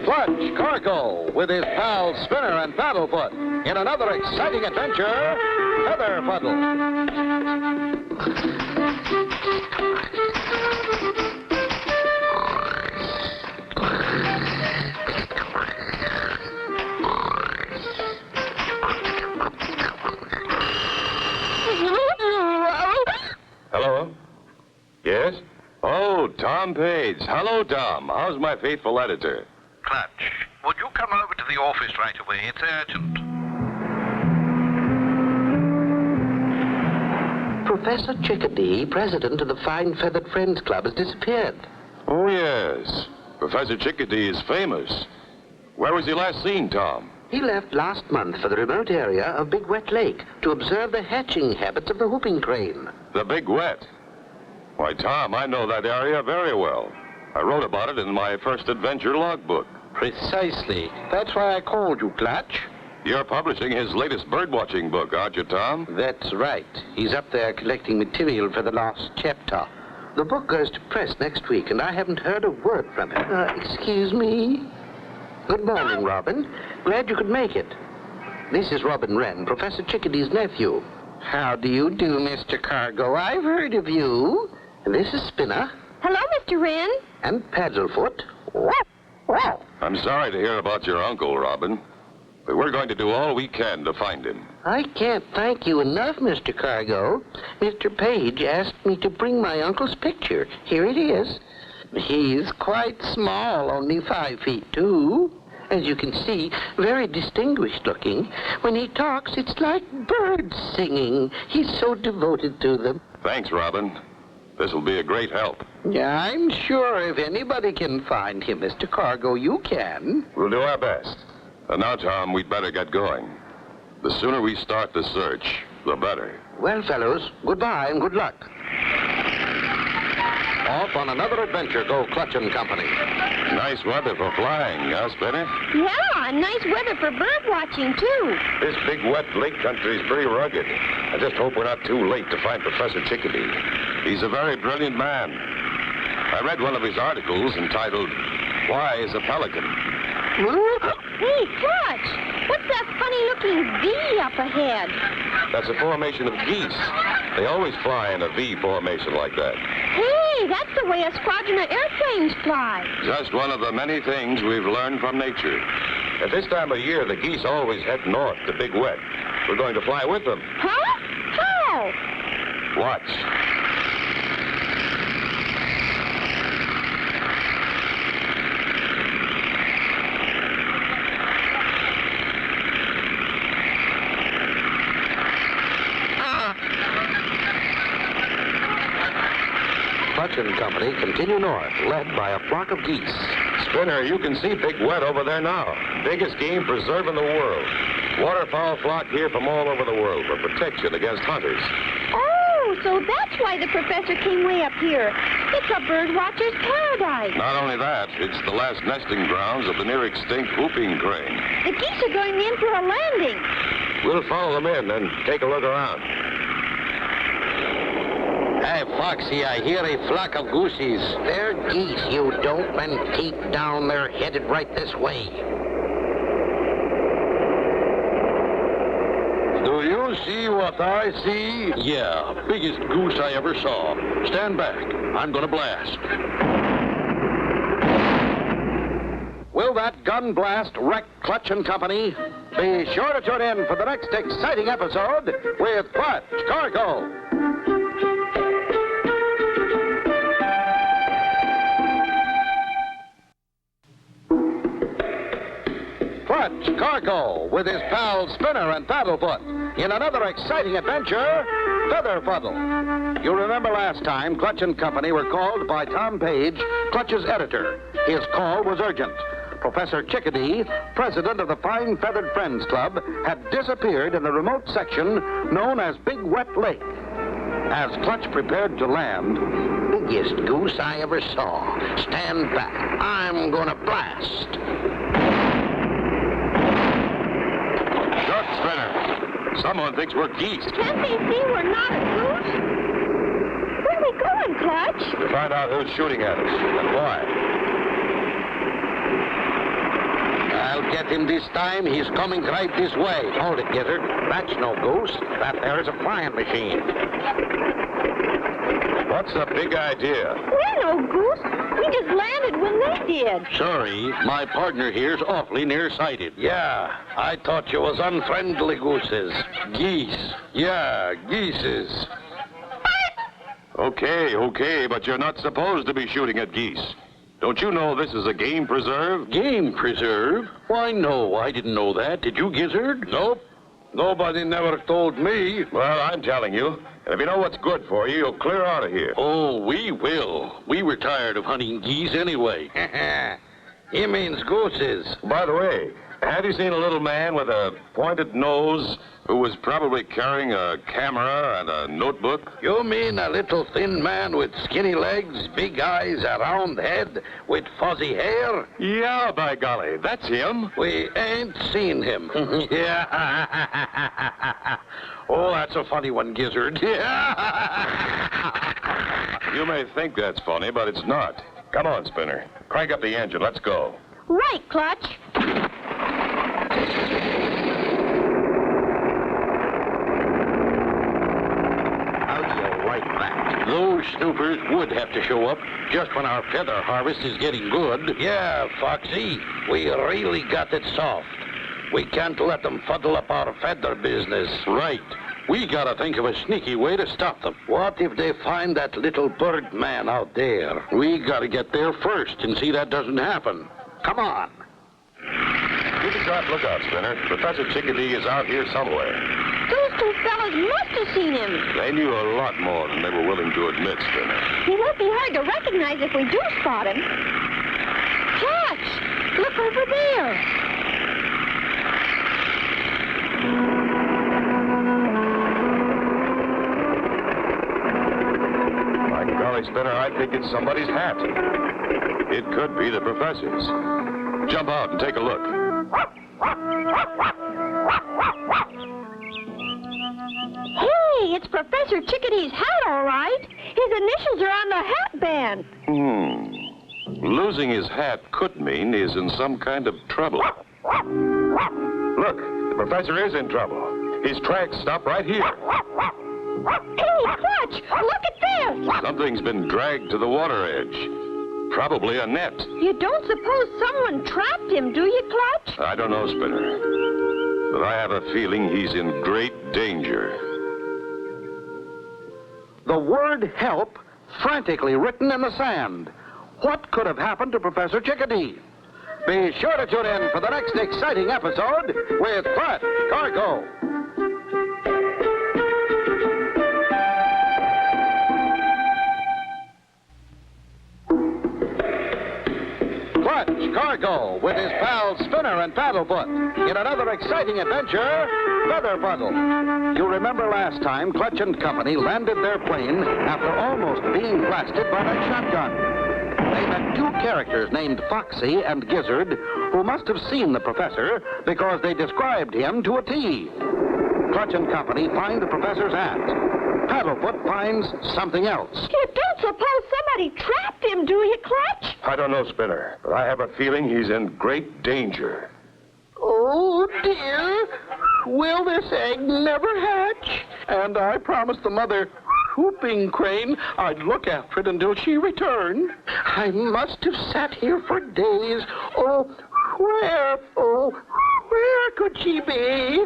Clutch Cargo with his pals Spinner and Paddlefoot in another exciting adventure, Feather Fuddle. Hello? Yes? Oh, Tom Page. Hello, Tom. How's my faithful editor? Clutch, would you come over to the office right away? It's urgent. Professor Chickadee, president of the Fine Feathered Friends Club, has disappeared. Oh, yes. Professor Chickadee is famous. Where was he last seen, Tom? He left last month for the remote area of Big Wet Lake to observe the hatching habits of the whooping crane. The Big Wet. Why, Tom, I know that area very well. I wrote about it in my first adventure logbook. Precisely. That's why I called you, Clutch. You're publishing his latest birdwatching book, aren't you, Tom? That's right. He's up there collecting material for the last chapter. The book goes to press next week, and I haven't heard a word from him. Excuse me? Good morning, Robin. Glad you could make it. This is Robin Wren, Professor Chickadee's nephew. How do you do, Mr. Cargo? I've heard of you. And this is Spinner. Hello, Mr. Wren. And Paddlefoot. I'm sorry to hear about your uncle, Robin. But we're going to do all we can to find him. I can't thank you enough, Mr. Cargo. Mr. Page asked me to bring my uncle's picture. Here it is. He's quite small, only 5 feet 2. As you can see, very distinguished looking. When he talks, it's like birds singing. He's so devoted to them. Thanks, Robin. This will be a great help. Yeah, I'm sure if anybody can find him, Mr. Cargo, you can. We'll do our best. And now, Tom, we'd better get going. The sooner we start the search, the better. Well, fellows, goodbye and good luck. Off on another adventure go Clutch and Company. Nice weather for flying, huh, Spinner? Yeah, nice weather for bird watching, too. This big wet lake country is pretty rugged. I just hope we're not too late to find Professor Chickadee. He's a very brilliant man. I read one of his articles entitled, Why is a Pelican? Hey, Clutch, what's that funny-looking V up ahead? That's a formation of geese. They always fly in a V formation like that. Hey, that's the way a squadron of airplanes fly. Just one of the many things we've learned from nature. At this time of year, the geese always head north to Big Wet. We're going to fly with them. Huh? How? Watch. Clutch and Company continue north, led by a flock of geese. Spinner, you can see Big Wet over there now. Biggest game preserve in the world. Waterfowl flock here from all over the world for protection against hunters. Oh, so that's why the professor came way up here. It's a bird watcher's paradise. Not only that, it's the last nesting grounds of the near extinct whooping crane. The geese are going in for a landing. We'll follow them in and take a look around. Hey, Foxy, I hear a flock of goosies. They're geese, you dope, and keep down. They're headed right this way. Do you see what I see? Yeah, biggest goose I ever saw. Stand back. I'm gonna blast. Will that gun blast wreck Clutch and Company? Be sure to tune in for the next exciting episode with Clutch Cargo. Clutch Cargo with his pals Spinner and Paddlefoot in another exciting adventure, Feather Fuddle. You remember last time Clutch and Company were called by Tom Page, Clutch's editor. His call was urgent. Professor Chickadee, president of the Fine Feathered Friends Club, had disappeared in the remote section known as Big Wet Lake. As Clutch prepared to land, Biggest goose I ever saw. Stand back. I'm gonna blast. Look, Spinner. Someone thinks we're geese. Can't they see we're not a goose? Where are we going, Clutch? To find out who's shooting at us and why. get him this time. He's coming right this way. Hold it, Gizzard. That's no goose. That there is a flying machine. What's the big idea? We're no goose. We just landed when they did. Sorry, my partner here's awfully nearsighted. Yeah, I thought you was unfriendly gooses. Geese. Yeah, geeses. Okay, but you're not supposed to be shooting at geese. Don't you know this is a game preserve? Game preserve? Why, no, I didn't know that. Did you, Gizzard? Nope. Nobody never told me. Well, I'm telling you. And if you know what's good for you, you'll clear out of here. Oh, we will. We were tired of hunting geese anyway. He means gooses. By the way, have you seen a little man with a pointed nose who was probably carrying a camera and a notebook? You mean a little thin man with skinny legs, big eyes, a round head, with fuzzy hair? Yeah, by golly, that's him. We ain't seen him. Yeah. Oh, that's a funny one, Gizzard. You may think that's funny, but it's not. Come on, Spinner. Crank up the engine. Let's go. Right, Clutch. How do you like that? Those snoopers would have to show up just when our feather harvest is getting good. Yeah, Foxy, we really got it soft. We can't let them fuddle up our feather business. Right. We gotta think of a sneaky way to stop them. What if they find that little bird man out there? We gotta get there first and see that doesn't happen. Come on. Keep a sharp lookout, Spinner. Professor Chickadee is out here somewhere. Those two fellas must have seen him. They knew a lot more than they were willing to admit, Spinner. He won't be hard to recognize if we do spot him. Clutch! Look over there. My golly, Spinner, I think it's somebody's hat. It could be the professor's. Jump out and take a look. Hey, it's Professor Chickadee's hat, all right. His initials are on the hat band. Losing his hat could mean he's in some kind of trouble. Look, the professor is in trouble. His tracks stop right here. Hey, Clutch, look at this. Something's been dragged to the water edge. Probably a net. You don't suppose someone trapped him, do you, Clutch? I don't know, Spinner. But I have a feeling he's in great danger. The word help frantically written in the sand. What could have happened to Professor Chickadee? Be sure to tune in for the next exciting episode with Clark Cargo. Clutch Cargo with his pals Spinner and Paddlefoot in another exciting adventure, Feather Fuddle. You remember last time Clutch and Company landed their plane after almost being blasted by that shotgun. They met two characters named Foxy and Gizzard who must have seen the professor because they described him to a T. Clutch and Company find the professor's hat. Paddlefoot finds something else. You don't suppose somebody trapped him, do you, Clutch? I don't know, Spinner, but I have a feeling he's in great danger. Oh, dear. Will this egg never hatch? And I promised the mother whooping crane I'd look after it until she returned. I must have sat here for days. Oh, where could she be?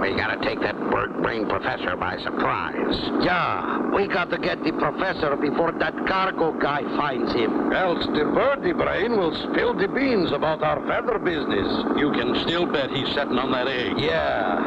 We gotta take that bird-brained professor by surprise. Yeah, we got to get the professor before that cargo guy finds him. Else the birdie brain will spill the beans about our feather business. You can still bet he's sitting on that egg. Yeah.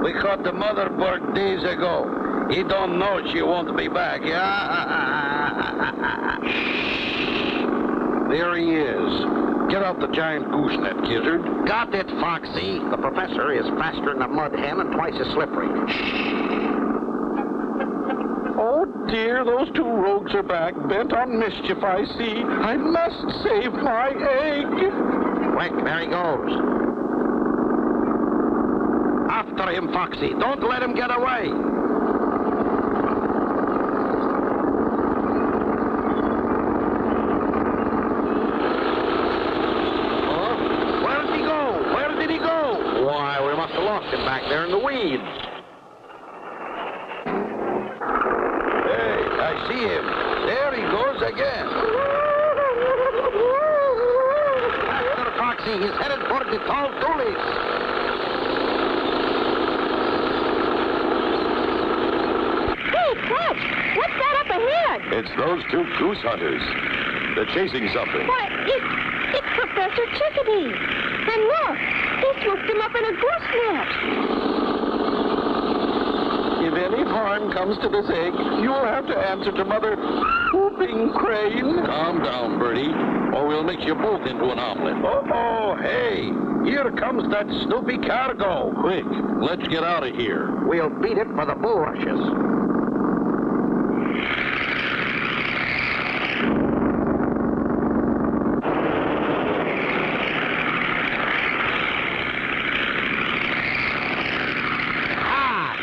We caught the mother bird days ago. He don't know she won't be back. Yeah. There he is. Get out the giant goosenet, Gizzard. Got it, Foxy. The professor is faster than a mud hen and twice as slippery. Oh, dear, those two rogues are back, bent on mischief, I see. I must save my egg. Quick, there he goes. After him, Foxy. Don't let him get away. weeds. Hey, I see him. There he goes again. Master Foxy, he's headed for the tall tulies. Hey, Clutch, what's that up ahead? It's those two goose hunters. They're chasing something. Why, it's Professor Chickadee. And look, he swooped him up in a goose net. If any harm comes to this egg, you'll have to answer to Mother Whooping Crane. Calm down, Bertie, or we'll mix you both into an omelet. Oh, hey, here comes that Snoopy cargo. Quick, let's get out of here. We'll beat it for the bulrushes.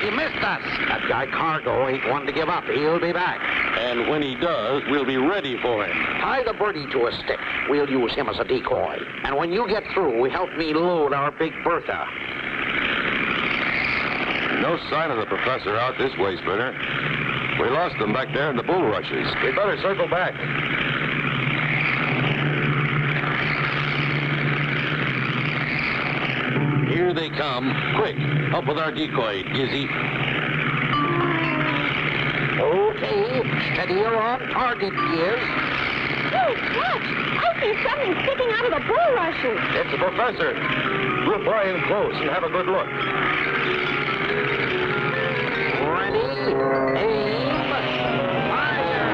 He missed us. That guy Cargo ain't one to give up. He'll be back. And when he does, we'll be ready for him. Tie the birdie to a stick. We'll use him as a decoy. And when you get through, help me load our big Bertha. No sign of the professor out this way, Spinner. We lost them back there in the bulrushes. We'd better circle back. Here they come. Quick, up with our decoy, Gizzy. Okay, steady her on target, Gears. Hey, Clutch, I see something sticking out of the bulrushes. It's the professor. We'll fly in close and have a good look. Ready, aim, fire!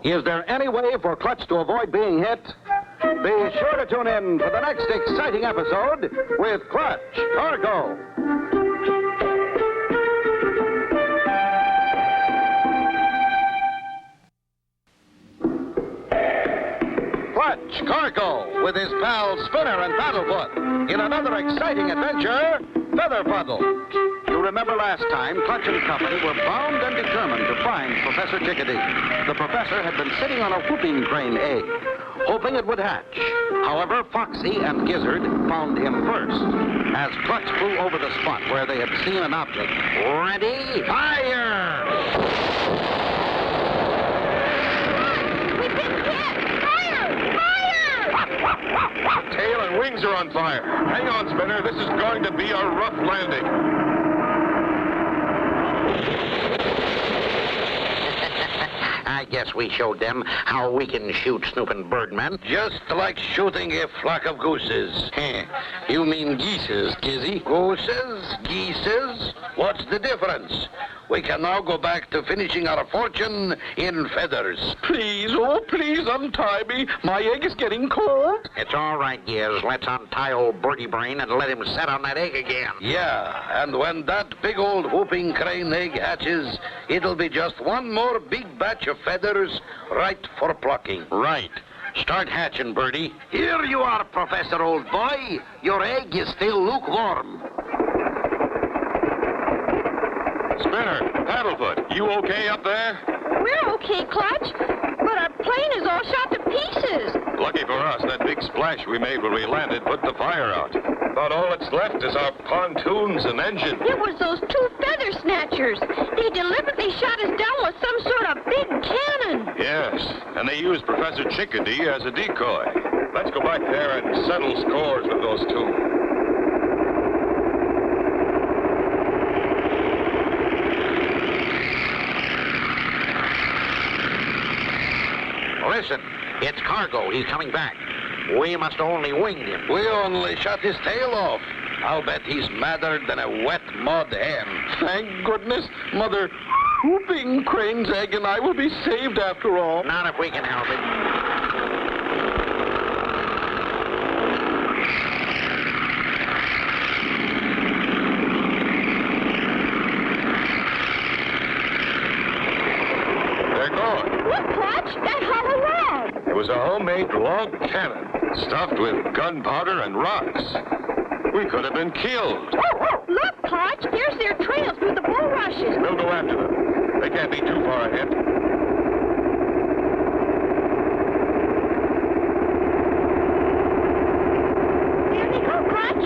Is there any way for Clutch to avoid being hit? Be sure to tune in for the next exciting episode with Clutch Cargo. Clutch Cargo with his pals Spinner and Paddlefoot in another exciting adventure, Feather Fuddle. You remember last time, Clutch and Company were bound and determined to find Professor Chickadee. The professor had been sitting on a whooping crane egg, hoping it would hatch. However, Foxy and Gizzard found him first. As Clutch flew over the spot where they had seen an object. Ready, fire! We've been hit! Fire! Fire! Tail and wings are on fire. Hang on, Spinner. This is going to be a rough landing. I guess we showed them how we can shoot snooping birdmen. Just like shooting a flock of gooses. You mean geeses, Gizzy? Gooses? Geeses? What's the difference? We can now go back to finishing our fortune in feathers. Please, oh, please untie me. My egg is getting cold. It's all right, Gears. Let's untie old Birdie Brain and let him set on that egg again. Yeah, and when that big old whooping crane egg hatches, it'll be just one more big batch of feathers right for plucking. Right. Start hatching, Birdie. Here you are, Professor, old boy. Your egg is still lukewarm. Spinner, Paddlefoot, you okay up there? We're okay, Clutch, but our plane is all shot to pieces. Lucky for us, that big splash we made when we landed put the fire out. About all that's left is our pontoons and engine. It was those two feather snatchers. They deliberately shot us down with some sort of big cannon. Yes, and they used Professor Chickadee as a decoy. Let's go back there and settle scores with those two. Listen, it's Cargo. He's coming back. We must only wing him. We only shot his tail off. I'll bet he's madder than a wet mud hen. Thank goodness, Mother Whooping Crane's egg and I will be saved after all. Not if we can help it. They're gone. Look, Clutch, that hollow log. It was a homemade log cannon, stuffed with gunpowder and rocks. We could have been killed. Look, Clutch, there's their trail through the bulrushes. We'll go after them. They can't be too far ahead. There they go, Clutch.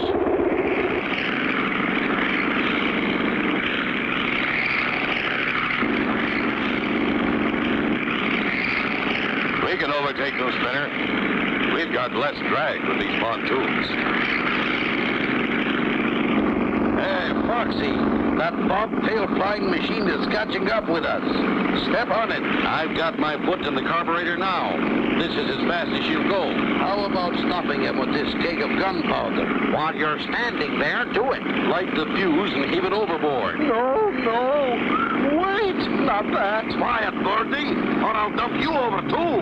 can overtake those, Spinner. We've got less drag with these pontoons. Hey, Foxy, that bobtail flying machine is catching up with us. Step on it. I've got my foot in the carburetor now. This is as fast as she'll go. How about stopping him with this keg of gunpowder? While you're standing there, do it. Light the fuse and heave it overboard. No. Wait, not that. Quiet, Birdie, or I'll dump you over, too.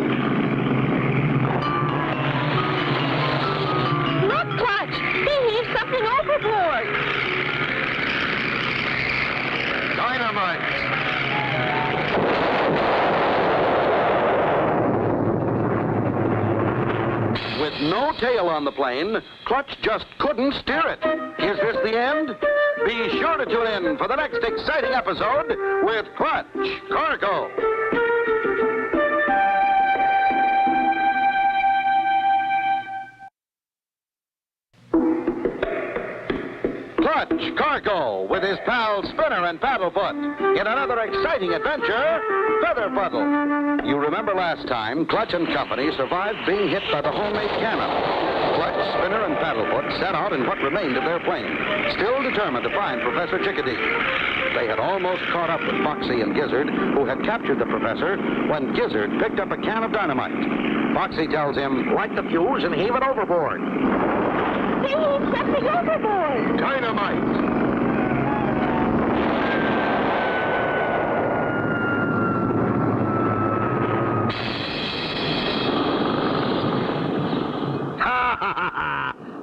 Look, Clutch! He heaved something overboard! Dynamite! With no tail on the plane, Clutch just couldn't steer it. Is this the end? Be sure to tune in for the next exciting episode with Clutch Cargo. Clutch Cargo with his pals Spinner and Paddlefoot in another exciting adventure, Feather Fuddle. You remember last time, Clutch and Company survived being hit by the homemade cannon. Clutch, Spinner, and Paddlefoot set out in what remained of their plane, still determined to find Professor Chickadee. They had almost caught up with Foxy and Gizzard, who had captured the professor, when Gizzard picked up a can of dynamite. Foxy tells him, light the fuse and heave it overboard. He heaved something overboard! Dynamite!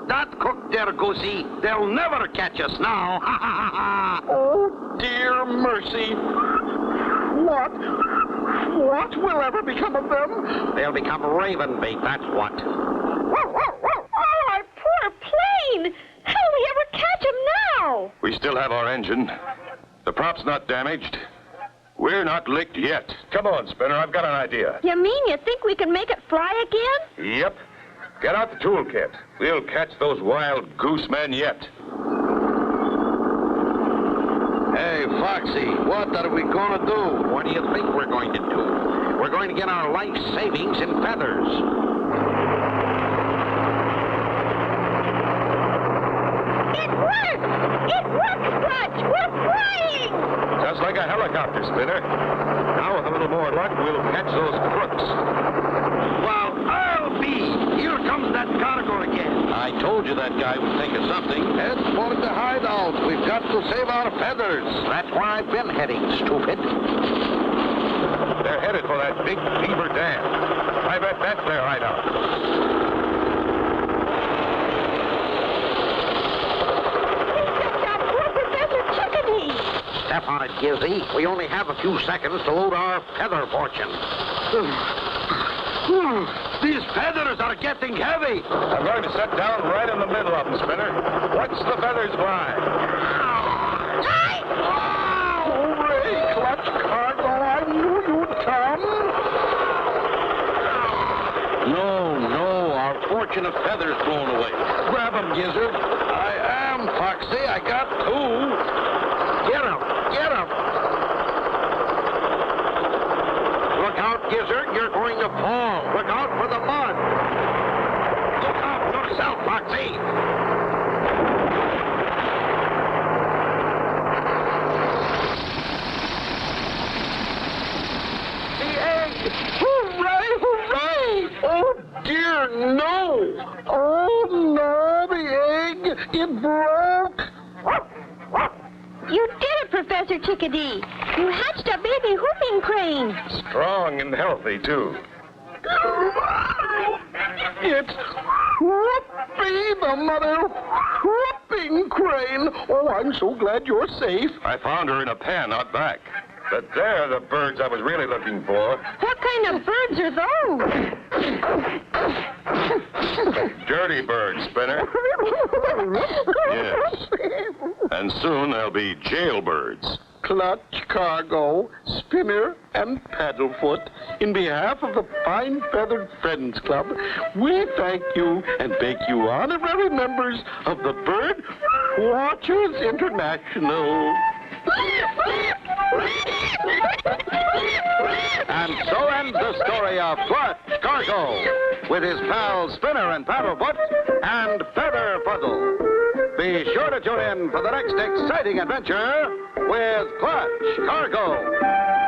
That cooked there, Goosey. They'll never catch us now. Oh, dear mercy. What will ever become of them? They'll become raven bait, that's what. Oh, our poor plane! How'll we ever catch him now? We still have our engine. The prop's not damaged. We're not licked yet. Come on, Spinner. I've got an idea. You mean you think we can make it fly again? Yep. Get out the toolkit. We'll catch those wild goose men yet. Hey, Foxy, what are we going to do? What do you think we're going to do? We're going to get our life savings in feathers. It worked! It worked, Clutch! We're flying! Just like a helicopter, Spinner. Now, with a little more luck, we'll catch those crooks. Well, I'll be. Here comes that cargo again. I told you that guy would think of something. Head for the hideout. We've got to save our feathers. That's where I've been heading, stupid. They're headed for that big beaver dam. I bet that's their hideout. Step on it, Gizzy. We only have a few seconds to load our feather fortune. These feathers are getting heavy. I'm going to set down right in the middle of them, Spinner. Watch the feathers fly. Hooray, Clutch Cargo. I knew you'd come. No, our fortune of feathers blown away. Grab them, Gizzard. I am, Foxy. I got two. Get him! Look out, Gizzard, you're going to fall. Look out for the mud. Look out for yourself, Foxy. The egg! Hooray! Oh, dear, no! Oh, no, the egg! It broke! You did it, Professor Chickadee. You hatched a baby whooping crane. Strong and healthy, too. It's Whoopie, the mother whooping crane. Oh, I'm so glad you're safe. I found her in a pen out back. But they're the birds I was really looking for. What kind of birds are those? Dirty birds, Spinner. Yes. And soon they'll be jailbirds. Clutch Cargo, Spinner, and Paddlefoot, in behalf of the Fine Feathered Friends Club, we thank you and make you honorary members of the Bird Watchers International. And so ends the story of Clutch Cargo with his pals Spinner and Paddlefoot and Feather Fuddle. Be sure to tune in for the next exciting adventure with Clutch Cargo.